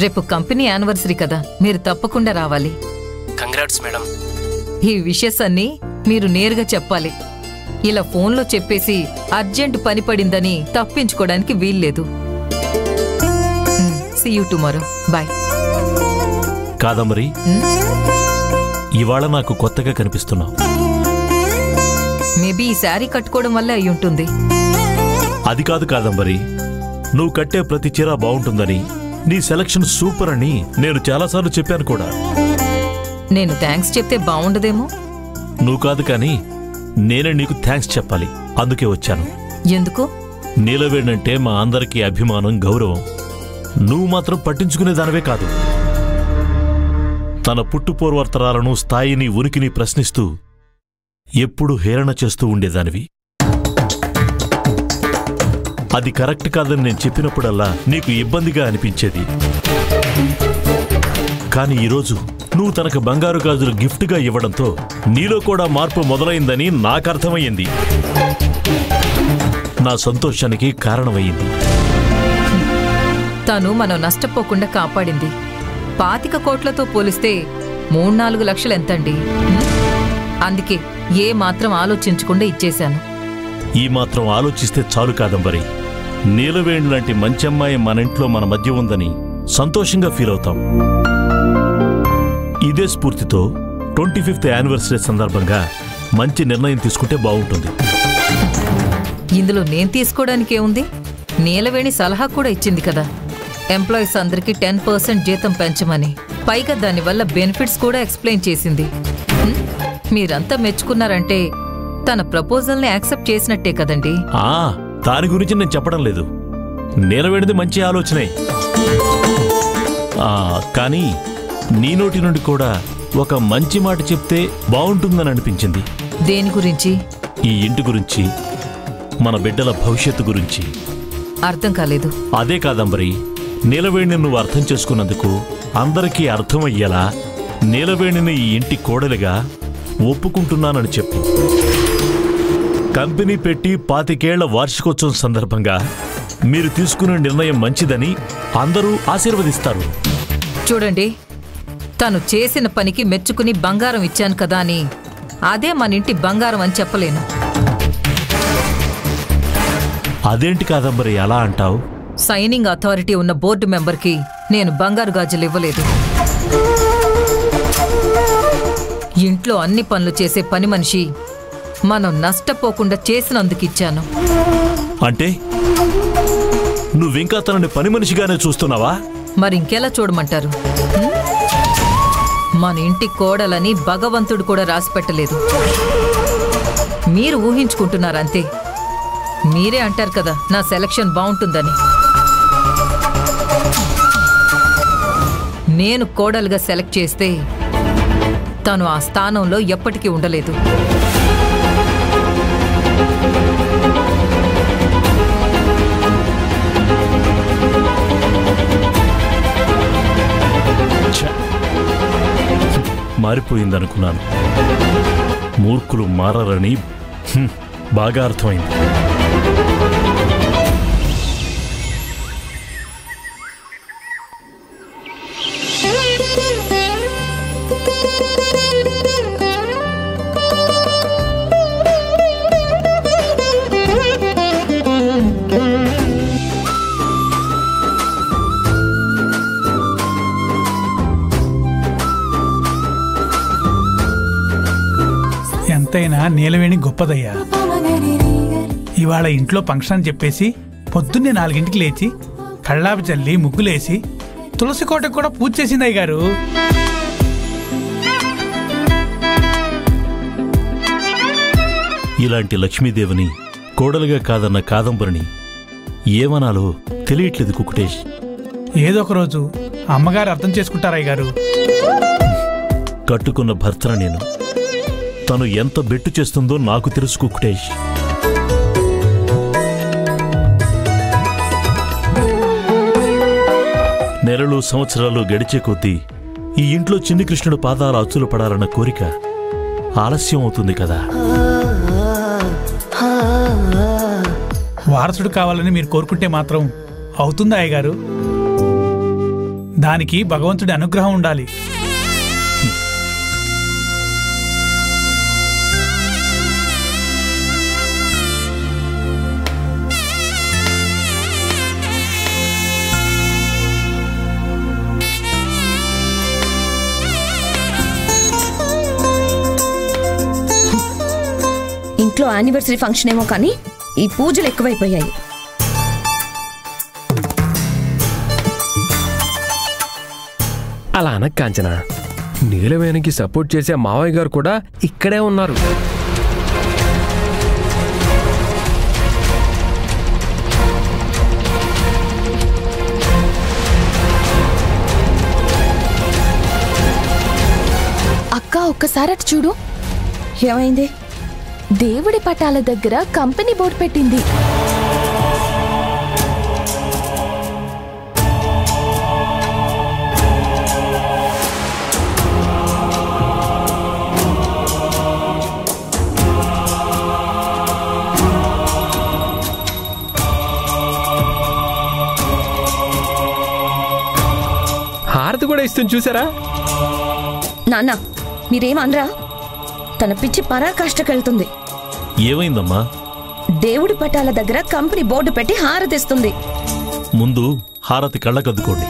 రేపు company anniversary కదా, మీరు తప్పకుండా రావాలి. Congrats madam. ఈ విషయస్ అన్నీ మీరు నేరుగా చెప్పాలి. ఇలా ఫోన్లో చెప్పేసి అర్జెంట్ పని పడిందని తప్పించుకోవడానికి వీల్లేదు. See you tomorrow. Bye. Kadambari, ఇవాళ నాకు కొత్తగా కనిపిస్తున్నావు. మేబీ ఈ శారీ కట్టుకోవడం వల్ల అయి ఉంటుంది. అది కాదు కాదంబరి, నువ్వు కట్టే ప్రతి చీర బాగుంటుందని, నీ సెలక్షన్ సూపర్ అని నేను చాలాసార్లు చెప్పాను కూడా. నేను థ్యాంక్స్ చెప్తే బాగుండదేమో. నువ్వు కాదు కానీ నేనే నీకు థ్యాంక్స్ చెప్పాలి. అందుకే వచ్చాను. ఎందుకు? నీలవేణంటే మా అందరికీ అభిమానం, గౌరవం. నువ్వు మాత్రం పట్టించుకునేదానివే కాదు. తన పుట్టుపూర్వర్తరాలను, స్థాయిని, ఉనికిని ప్రశ్నిస్తూ ఎప్పుడూ హేళన చేస్తూ ఉండేదానివి. అది కరెక్ట్ కాదని నేను చెప్పినప్పుడల్లా నీకు ఇబ్బందిగా అనిపించేది. కాని ఈరోజు నువ్వు తనకు బంగారు గాజులు గిఫ్ట్గా ఇవ్వడంతో నీలో కూడా మార్పు మొదలైందని నాకర్థమయ్యింది. నా సంతోషానికి కారణమయ్యింది. తను మనం నష్టపోకుండా కాపాడింది. 25 కోట్లతో పోలిస్తే 3-4 లక్షలు ఎంతండి? అందుకే ఏ మాత్రం ఆలోచించకుండా ఇచ్చేశాను. ఈ మాత్రం ఆలోచిస్తే చాలు కాదంబరి. నీలవేణి లాంటి మంచి అమ్మాయి మన ఇంట్లో మన మధ్య ఉందని సంతోషంగా ఫీల్ అవుతాం. ఇదే స్ఫూర్తితో 25th యానివర్సరీ సందర్భంగా మంచి నిర్ణయం తీసుకుంటే బాగుంటుంది. ఇందులో నేను తీసుకోవడానికేముంది? నీలవేణి సలహా కూడా ఇచ్చింది కదా, ఎంప్లాయీస్ అందరికీ 10% జీతం పెంచమని. పైగా దానివల్ల బెనిఫిట్స్ కూడా ఎక్స్ప్లెయిన్ చేసింది. మీరంతా మెచ్చుకున్నారంటే తన ప్రపోజల్ని యాక్సెప్ట్ చేసినట్టే కదండి. దాని గురించి నేను చెప్పడం లేదు. నీలవేణిది మంచి ఆలోచనే. కానీ నీ నోటి నుండి కూడా ఒక మంచి మాట చెప్తే బాగుంటుందని అనిపించింది. దేని గురించి? ఈ ఇంటి గురించి, మన బిడ్డల భవిష్యత్తు గురించి. అర్థం కాలేదు. అదే కాదంబరి, నీలవేణిని నువ్వు అర్థం చేసుకున్నందుకు అందరికీ అర్థమయ్యేలా నీలవేణిని ఈ ఇంటి కోడలిగా ఒప్పుకుంటున్నానని చెప్పు. కంపెనీ పెట్టి 25 ఏళ్ల వార్షికోత్సవం సందర్భంగా మీరు తీసుకునే నిర్ణయం మంచిదని అందరూ ఆశీర్వదిస్తారు. చూడండి, తను చేసిన పనికి మెచ్చుకుని బంగారం ఇచ్చాను కదా అని అదే మన ఇంటి బంగారం అని చెప్పలేను. అదేంటి కాదంబరి అలా అంటావు? సైనింగ్ అథారిటీ ఉన్న బోర్డు మెంబర్కి నేను బంగారు గాజులు ఇవ్వలేదు. ఇంట్లో అన్ని పనులు చేసే పని మనిషి మనం నష్టపోకుండా చేసినందుకు ఇచ్చాను. అంటే నువ్వింకా తనని పని మనిషిగానే చూస్తున్నావా? మరింకెలా చూడమంటారు? మన ఇంటి కోడలని భగవంతుడు కూడా రాసిపెట్టలేదు. మీరు ఊహించుకుంటున్నారంతే. మీరే అంటారు కదా నా సెలక్షన్ బాగుంటుందని. నేను కోడలుగా సెలెక్ట్ చేస్తే తను ఆ స్థానంలో ఎప్పటికీ ఉండలేదు. మారిపోయిందనుకున్నాను. మూర్ఖులు మారని బాగా అర్థమైంది. ఎంతైనా నీలవేణి గొప్పదయ్యా. ఇవాళ ఇంట్లో ఫంక్షన్ అని చెప్పేసి పొద్దున్నే 4ంటికి లేచి కళ్ళాపి చల్లి ముగ్గులేసి తులసి కోటకు కూడా పూజ చేసింది అయ్యగారు. ఇలాంటి లక్ష్మీదేవిని కోడలుగా కాదన్న కాదంబరిని ఏమనాలో తెలియట్లేదు కుకుటేష్. ఏదో ఒక రోజు అమ్మగారు అర్థం చేసుకుంటారయ్య గారు. కట్టుకున్న భర్తన నేను. తను ఎంత బెట్టు చేస్తుందో నాకు తెలుసు కుకుటేష్. నెలలు సంవత్సరాలు గడిచే కొద్దీ ఈ ఇంట్లో చిన్ని కృష్ణుడు పాదాలు అచ్చులు పడాలన్న కోరిక ఆలస్యం అవుతుంది కదా. వారసుడు కావాలని మీరు కోరుకుంటే మాత్రం అవుతుందా అయ్యగారు? దానికి భగవంతుడి అనుగ్రహం ఉండాలి. ఇంట్లో యానివర్సరీ ఫంక్షన్ ఏమో కానీ ఈ పూజలు ఎక్కువైపోయాయి. అలా అనక కాంచన, నీలవేణికి సపోర్ట్ చేసే మావయ్య గారు కూడా ఇక్కడే ఉన్నారు. అక్క ఒక్కసారి అటు చూడు. ఏమైంది? దేవుడి పటాల దగ్గర కంపెనీ బోర్డు పెట్టింది. హారతి కూడా ఇస్తుంది చూసారా? నాన్న మీరేమనరా? తన పిచ్చి పరాకాష్ఠకెళ్తుంది. ఏమైందమ్మా? దేవుడి పటాల దగ్గర కంపెనీ బోర్డు పెట్టి హారతిస్తుంది. ముందు హారతి కళ్ళకద్దుకోండి.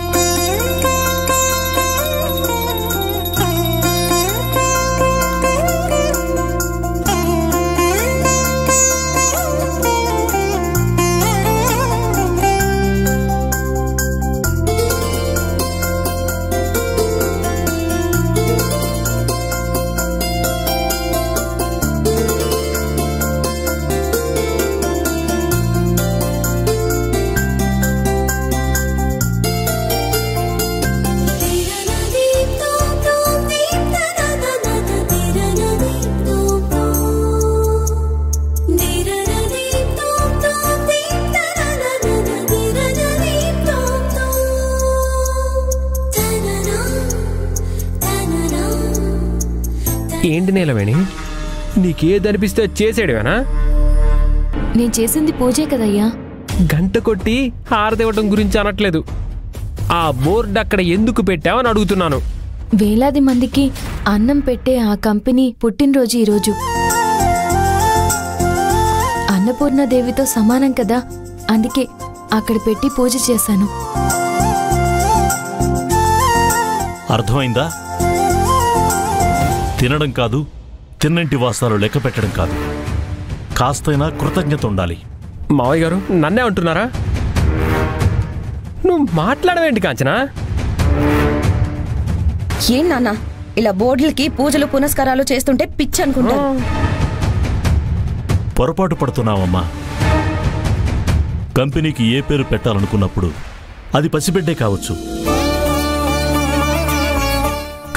ఏంటి నీలవేణి, నీకేదనిపిస్తే చేసేయడమేనా? నేను చేసింది పూజే కదయ్యా. గంట కొట్టి హారతి ఇవ్వడం గురించి అనట్లేదు. ఆ బోర్డు అక్కడ ఎందుకు పెట్టావని అడుగుతున్నాను. వేలాది మందికి అన్నం పెట్టే ఆ కంపెనీ పుట్టినరోజు ఈరోజు. అన్నపూర్ణదేవితో సమానం కదా, అందుకే అక్కడ పెట్టి పూజ చేశాను. అర్థమైందా? తినడం కాదు, తిన్నంటి వాసాలు లెక్క పెట్టడం కాదు, కాస్తైనా కృతజ్ఞత ఉండాలి. మావయ్య గారు నన్నే అంటున్నారా? నువ్వు మాట్లాడవేంటి కాంచనా? ఏం నాన్న ఇలా బోర్డులకి పూజలు పునస్కారాలు చేస్తుంటే పిచ్చి అనుకుంటాను. పొరపాటు పడుతున్నావమ్మా. కంపెనీకి ఏ పేరు పెట్టాలనుకున్నప్పుడు అది పసిబిడ్డే కావచ్చు,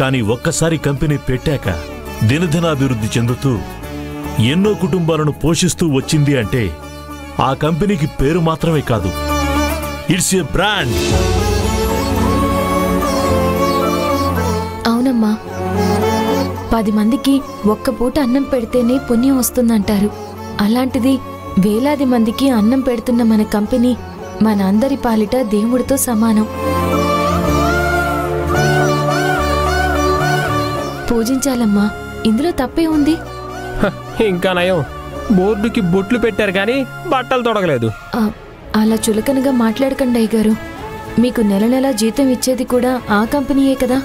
కానీ ఒక్కసారి కంపెనీ పెట్టాక దినదినాభివృద్ధి చెందుతూ ఎన్నో కుటుంబాలను పోషిస్తూ వచ్చింది అంటే ఆ కంపెనీకి పేరు మాత్రమే కాదు, ఇట్స్ ఏ బ్రాండ్. అవునమ్మా, 10 మందికి ఒక్క పూట అన్నం పెడితేనే పుణ్యం వస్తుందంటారు. అలాంటిది వేలాది మందికి అన్నం పెడుతున్న మన కంపెనీ మన అందరి పాలిట దేవుడితో సమానం. పూజించాలమ్మా, ఇందులో తప్పే ఉంది? ఇంకా నయం, బోర్డుకి బొట్లు పెట్టారు కానీ బట్టలు తొడగలేదు. అలా చులకనగా మాట్లాడకండి అయ్యగారు. మీకు నెల నెలా జీతం ఇచ్చేది కూడా ఆ కంపెనీయే కదా.